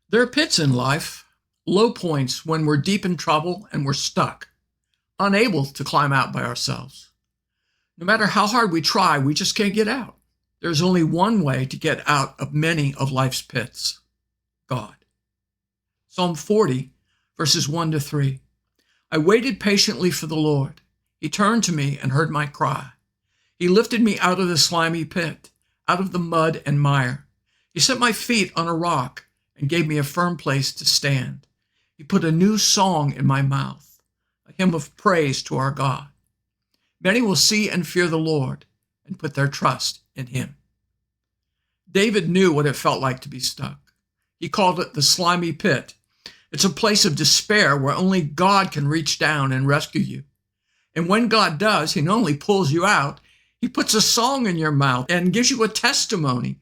There are pits in life, low points when we're deep in trouble and we're stuck, unable to climb out by ourselves. No matter how hard we try, we just can't get out. There's only one way to get out of many of life's pits: God. Psalm 40, verses 1 to 3. I waited patiently for the Lord. He turned to me and heard my cry. He lifted me out of the slimy pit, out of the mud and mire. He set my feet on a rock and gave me a firm place to stand. He put a new song in my mouth, a hymn of praise to our God. Many will see and fear the Lord and put their trust in him. David knew what it felt like to be stuck. He called it the slimy pit. It's a place of despair where only God can reach down and rescue you. And when God does, he not only pulls you out, he puts a song in your mouth and gives you a testimony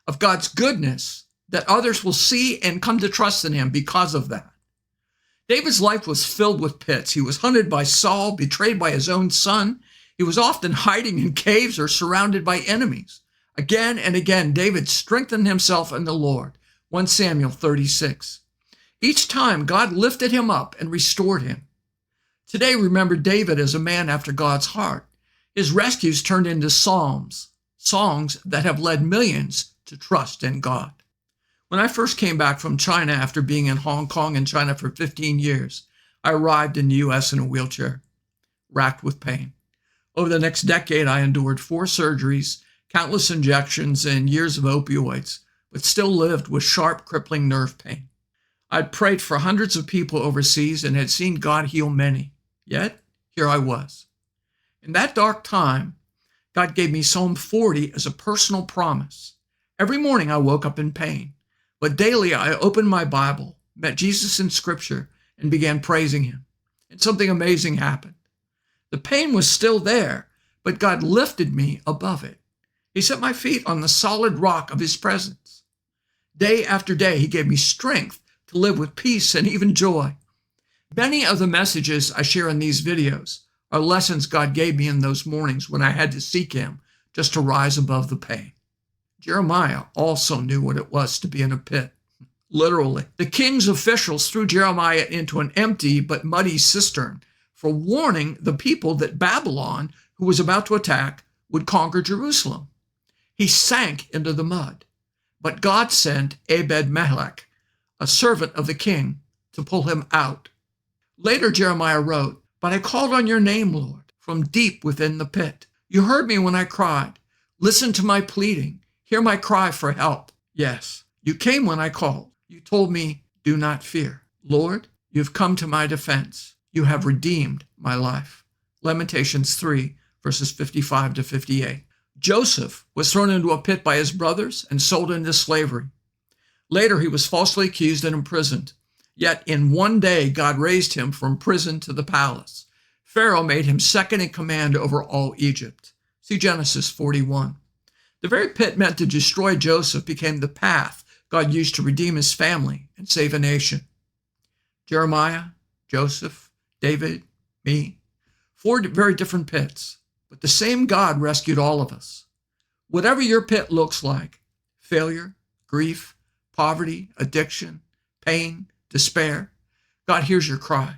of God's goodness that others will see and come to trust in him because of that. David's life was filled with pits. He was hunted by Saul, betrayed by his own son. He was often hiding in caves or surrounded by enemies. Again and again, David strengthened himself in the Lord. 1 Samuel 36. Each time, God lifted him up and restored him. Today, remember David as a man after God's heart. His rescues turned into psalms, songs that have led millions to trust in God. When I first came back from China after being in Hong Kong and China for 15 years, I arrived in the U.S. in a wheelchair, racked with pain. Over the next decade, I endured 4 surgeries, countless injections, and years of opioids, but still lived with sharp, crippling nerve pain. I'd prayed for hundreds of people overseas and had seen God heal many. Yet, here I was. In that dark time, God gave me Psalm 40 as a personal promise. Every morning I woke up in pain, but daily I opened my Bible, met Jesus in Scripture, and began praising him. And something amazing happened. The pain was still there, but God lifted me above it. He set my feet on the solid rock of his presence. Day after day, he gave me strength to live with peace and even joy. Many of the messages I share in these videos are lessons God gave me in those mornings when I had to seek him just to rise above the pain. Jeremiah also knew what it was to be in a pit, literally. The king's officials threw Jeremiah into an empty but muddy cistern for warning the people that Babylon, who was about to attack, would conquer Jerusalem. He sank into the mud, but God sent Ebed-Melech, a servant of the king, to pull him out. Later, Jeremiah wrote, But I called on your name, Lord, from deep within the pit. You heard me when I cried. Listen to my pleading. Hear my cry for help. Yes, you came when I called. You told me, do not fear. Lord, you've come to my defense. You have redeemed my life. Lamentations 3, verses 55 to 58. Joseph was thrown into a pit by his brothers and sold into slavery. Later, he was falsely accused and imprisoned. Yet in one day, God raised him from prison to the palace. Pharaoh made him second in command over all Egypt. See Genesis 41. The very pit meant to destroy Joseph became the path God used to redeem his family and save a nation. Jeremiah, Joseph, David, me, 4 very different pits, but the same God rescued all of us. Whatever your pit looks like, failure, grief, poverty, addiction, pain, despair, God hears your cry.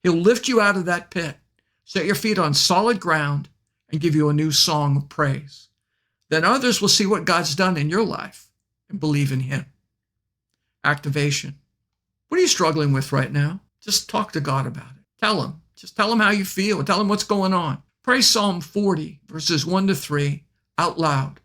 He'll lift you out of that pit, set your feet on solid ground, and give you a new song of praise. Then others will see what God's done in your life and believe in him. Activation. What are you struggling with right now? Just talk to God about it. Tell him. Just tell him how you feel. Tell him what's going on. Pray Psalm 40, verses 1 to 3 out loud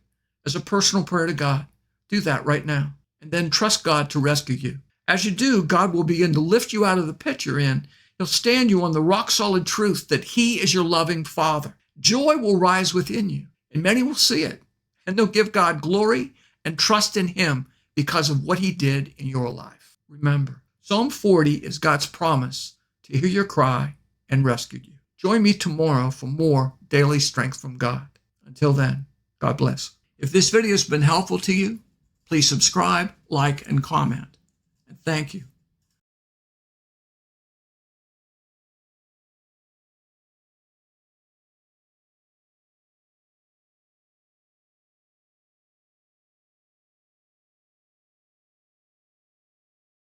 as a personal prayer to God. Do that right now. And then trust God to rescue you. As you do, God will begin to lift you out of the pit you're in. He'll stand you on the rock-solid truth that he is your loving Father. Joy will rise within you, and many will see it. And they'll give God glory and trust in him because of what he did in your life. Remember, Psalm 40 is God's promise to hear your cry and rescue you. Join me tomorrow for more daily strength from God. Until then, God bless. If this video has been helpful to you, please subscribe, like, and comment. And thank you